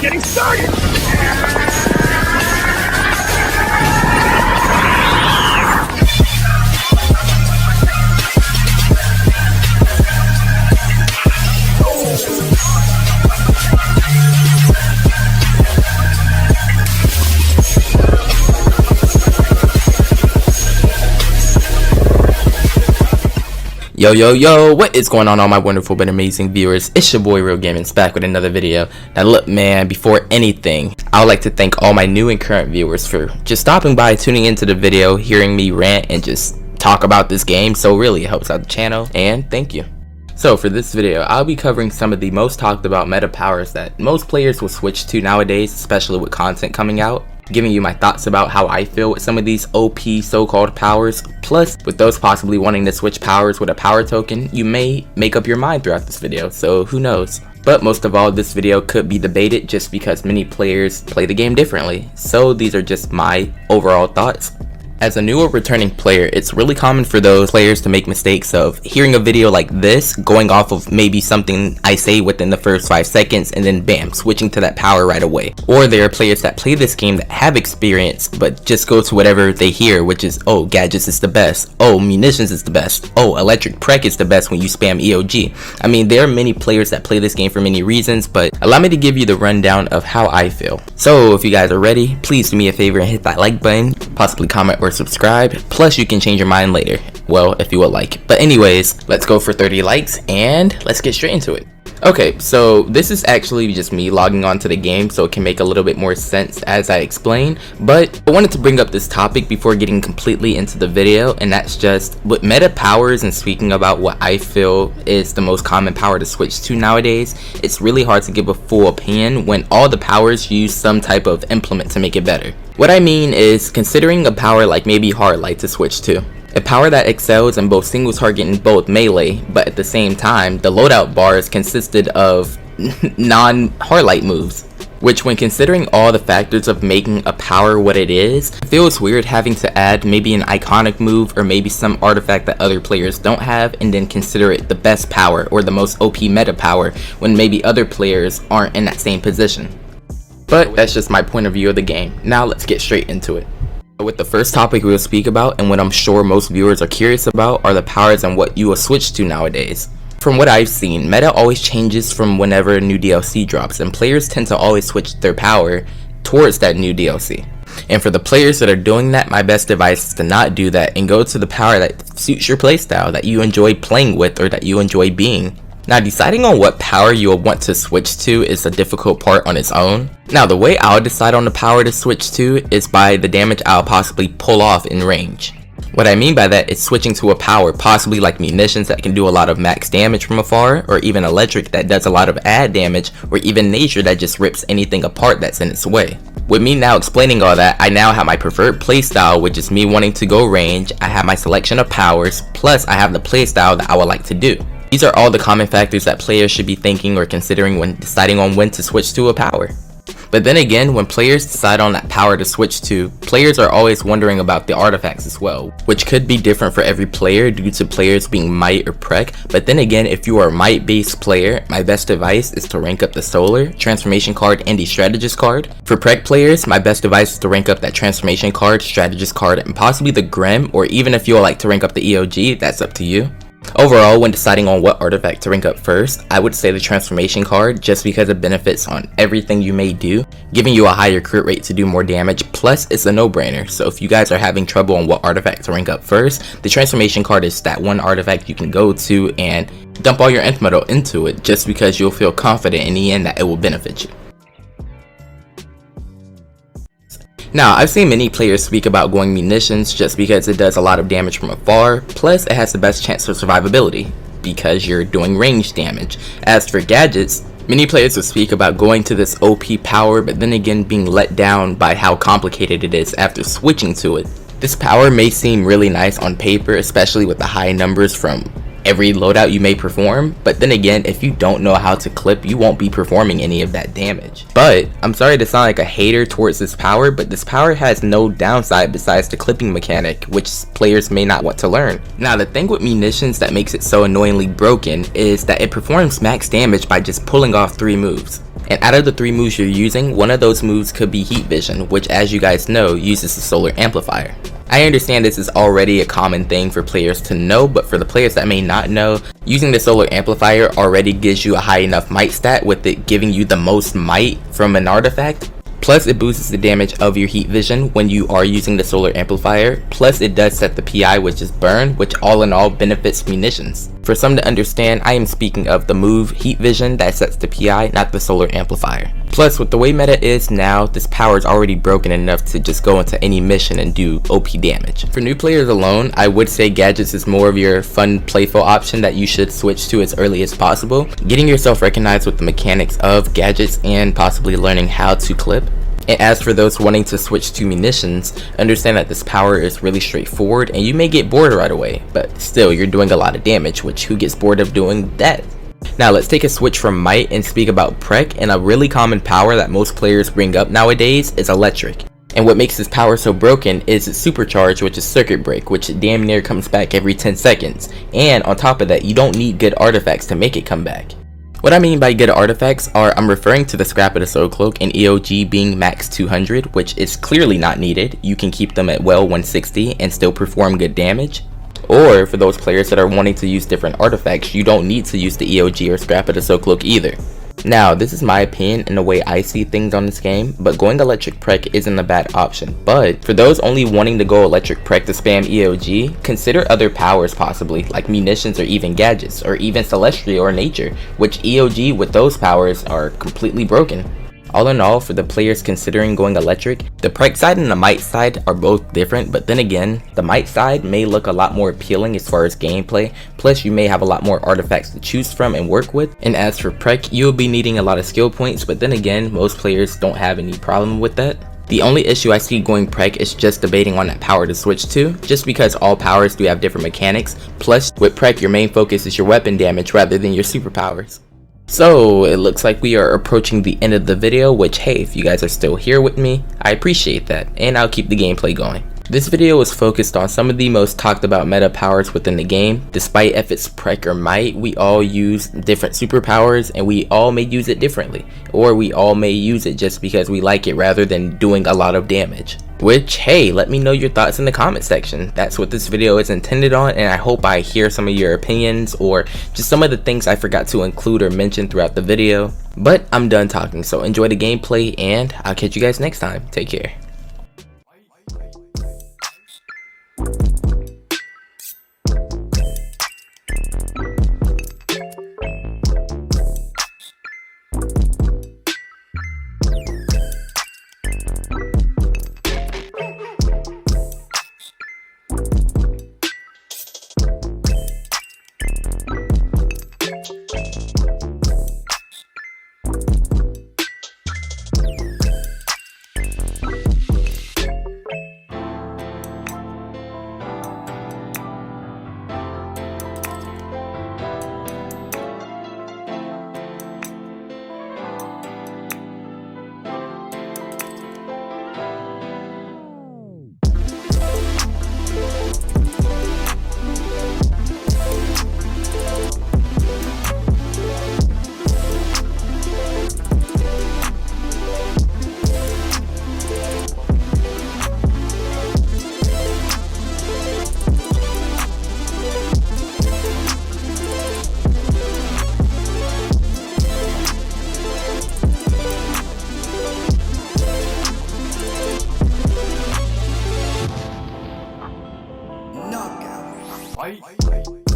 just getting started! Yo, what is going on all my wonderful but amazing viewers? It's your boy Real Gaming's back with another video. Now look man, before anything, I would like to thank all my new and current viewers for just stopping by, tuning into the video, hearing me rant and just talk about this game. So really it helps out the channel, and thank you. So for this video, I'll be covering some of the most talked about meta powers that most players will switch to nowadays, especially with content coming out. Giving you my thoughts about how I feel with some of these OP so-called powers, plus with those possibly wanting to switch powers with a power token, you may make up your mind throughout this video, so who knows. But most of all, this video could be debated just because many players play the game differently, so these are just my overall thoughts. As a new or returning player, it's really common for those players to make mistakes of hearing a video like this, going off of maybe something I say within the first 5 seconds, and then bam, switching to that power right away. Or there are players that play this game that have experience, but just go to whatever they hear, which is, oh, gadgets is the best, oh, munitions is the best, oh, electric prec is the best when you spam EOG. I mean, there are many players that play this game for many reasons, but allow me to give you the rundown of how I feel. So if you guys are ready, please do me a favor and hit that like button, possibly comment or subscribe, plus you can change your mind later, well, if you would like. But anyways, let's go for 30 likes and let's get straight into it. Okay, so this is actually just me logging on to the game, so it can make a little bit more sense as I explain, but I wanted to bring up this topic before getting completely into the video, and that's just with meta powers. And speaking about what I feel is the most common power to switch to nowadays, it's really hard to give a full opinion when all the powers use some type of implement to make it better. What I mean is considering a power like maybe hard light to switch to. A power that excels in both single target and both melee, but at the same time, the loadout bars consisted of non-hard light moves. Which, when considering all the factors of making a power what it is, it feels weird having to add maybe an iconic move or maybe some artifact that other players don't have and then consider it the best power or the most OP meta power when maybe other players aren't in that same position. But that's just my point of view of the game. Now let's get straight into it. With the first topic we'll speak about, and what I'm sure most viewers are curious about, are the powers and what you will switch to nowadays. From what I've seen, meta always changes from whenever a new DLC drops, and players tend to always switch their power towards that new DLC. And for the players that are doing that, my best advice is to not do that and go to the power that suits your playstyle, that you enjoy playing with or that you enjoy being. Now, deciding on what power you will want to switch to is a difficult part on its own. Now, the way I'll decide on the power to switch to is by the damage I'll possibly pull off in range. What I mean by that is switching to a power possibly like munitions that can do a lot of max damage from afar, or even electric that does a lot of add damage, or even nature that just rips anything apart that's in its way. With me now explaining all that, I now have my preferred playstyle, which is me wanting to go range. I have my selection of powers, plus I have the playstyle that I would like to do. These are all the common factors that players should be thinking or considering when deciding on when to switch to a power. But then again, when players decide on that power to switch to, players are always wondering about the artifacts as well, which could be different for every player due to players being might or prec. But then again, if you are a might based player, my best advice is to rank up the solar, transformation card, and the strategist card. For prec players, my best advice is to rank up that transformation card, strategist card, and possibly the grim, or even if you would like to rank up the EOG, that's up to you. Overall, when deciding on what artifact to rank up first, I would say the transformation card, just because it benefits on everything you may do, giving you a higher crit rate to do more damage, plus it's a no-brainer. So if you guys are having trouble on what artifact to rank up first, the transformation card is that one artifact you can go to and dump all your nth metal into it, just because you'll feel confident in the end that it will benefit you. Now, I've seen many players speak about going munitions just because it does a lot of damage from afar, plus it has the best chance for survivability, because you're doing range damage. As for gadgets, many players will speak about going to this OP power, but then again being let down by how complicated it is after switching to it. This power may seem really nice on paper, especially with the high numbers from every loadout you may perform, but then again, if you don't know how to clip, you won't be performing any of that damage. But I'm sorry to sound like a hater towards this power, but this power has no downside besides the clipping mechanic, which players may not want to learn. Now, the thing with munitions that makes it so annoyingly broken is that it performs max damage by just pulling off 3 moves. And out of the 3 moves you're using, one of those moves could be Heat Vision, which as you guys know uses the solar amplifier. I understand this is already a common thing for players to know, but for the players that may not know, using the solar amplifier already gives you a high enough might stat, with it giving you the most might from an artifact. Plus it boosts the damage of your heat vision when you are using the solar amplifier, plus it does set the PI, which is burn, which all in all benefits munitions. For some to understand, I am speaking of the move heat vision that sets the PI, not the solar amplifier. Plus with the way meta is now, this power is already broken enough to just go into any mission and do OP damage. For new players alone, I would say gadgets is more of your fun playful option that you should switch to as early as possible, getting yourself recognized with the mechanics of gadgets and possibly learning how to clip. And as for those wanting to switch to munitions, understand that this power is really straightforward and you may get bored right away, but still you're doing a lot of damage, which who gets bored of doing that? Now let's take a switch from might and speak about prec, and a really common power that most players bring up nowadays is electric. And what makes this power so broken is its supercharge, which is circuit break, which damn near comes back every 10 seconds. And on top of that, you don't need good artifacts to make it come back. What I mean by good artifacts are, I'm referring to the scrap of the soul cloak and EOG being max 200, which is clearly not needed. You can keep them at well 160 and still perform good damage. Or for those players that are wanting to use different artifacts, you don't need to use the EOG or scrap of the soul cloak either. Now, this is my opinion and the way I see things on this game, but going electric prec isn't a bad option. But for those only wanting to go electric prec to spam EOG, consider other powers possibly, like munitions or even gadgets, or even celestial or nature, which EOG with those powers are completely broken. All in all, for the players considering going electric, the prec side and the might side are both different, but then again, the might side may look a lot more appealing as far as gameplay, plus you may have a lot more artifacts to choose from and work with. And as for prec, you'll be needing a lot of skill points, but then again, most players don't have any problem with that. The only issue I see going prec is just debating on that power to switch to, just because all powers do have different mechanics, plus with prec your main focus is your weapon damage rather than your superpowers. So it looks like we are approaching the end of the video, which hey, if you guys are still here with me, I appreciate that, and I'll keep the gameplay going. This video was focused on some of the most talked about meta powers within the game. Despite if it's prec or might, we all use different superpowers and we all may use it differently, or we all may use it just because we like it rather than doing a lot of damage. Which, hey, let me know your thoughts in the comment section. That's what this video is intended on, and I hope I hear some of your opinions or just some of the things I forgot to include or mention throughout the video. But I'm done talking, so enjoy the gameplay and I'll catch you guys next time. Take care. Fight.